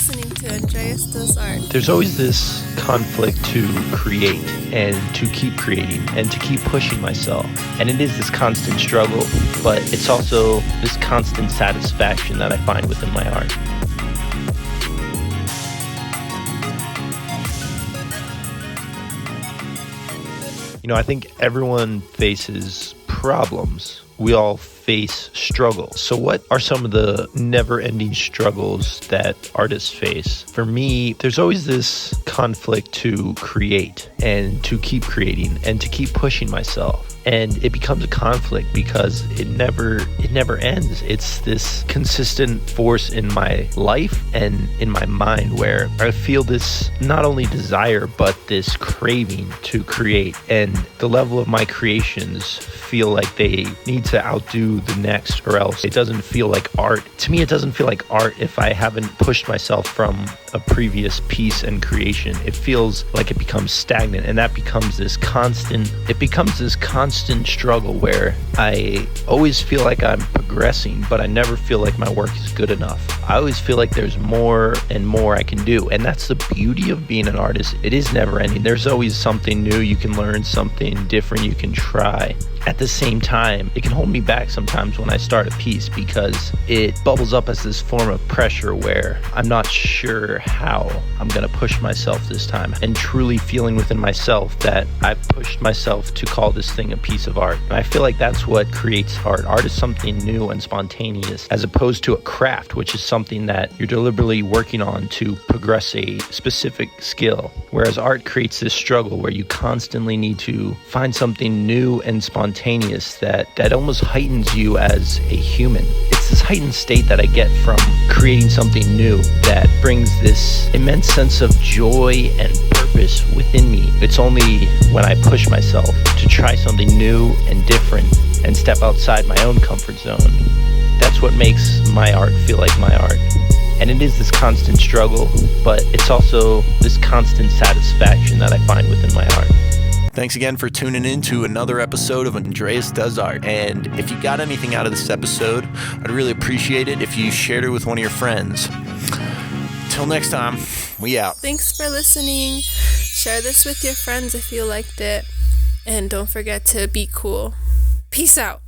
listening to Andreas Does Art. There's always this conflict to create and to keep creating and to keep pushing myself. And it is this constant struggle, but it's also this constant satisfaction that I find within my art. I think everyone faces problems. We all face struggles. So what are some of the never-ending struggles that artists face? For me, there's always this conflict to create and to keep creating and to keep pushing myself. And it becomes a conflict because it never ends. It's this consistent force in my life and in my mind where I feel this not only desire but this craving to create, and the level of my creations feel like they need to outdo the next, or else it doesn't feel like art. To me, it doesn't feel like art if I haven't pushed myself from a previous piece and creation. It feels like it becomes stagnant, and that becomes this constant struggle where I always feel like I'm progressing, but I never feel like my work is good enough. I always feel like there's more and more I can do, and that's the beauty of being an artist. It is never ending. There's always something new you can learn, something different you can try. At the same time, it can hold me back sometimes when I start a piece because it bubbles up as this form of pressure where I'm not sure how I'm going to push myself this time, and truly feeling within myself that I've pushed myself to call this thing a piece of art. And I feel like that's what creates art. Art is something new and spontaneous, as opposed to a craft, which is something that you're deliberately working on to progress a specific skill. Whereas art creates this struggle where you constantly need to find something new and spontaneous that almost heightens you as a human. It's this heightened state that I get from creating something new that brings this immense sense of joy and purpose within me. It's only when I push myself to try something new and different and step outside my own comfort zone. That's what makes my art feel like my art. And it is this constant struggle, but it's also this constant satisfaction that I find within my art. Thanks again for tuning in to another episode of Andreas Does Art. And if you got anything out of this episode, I'd really appreciate it if you shared it with one of your friends. Till next time, we out. Thanks for listening. Share this with your friends if you liked it. And don't forget to be cool. Peace out.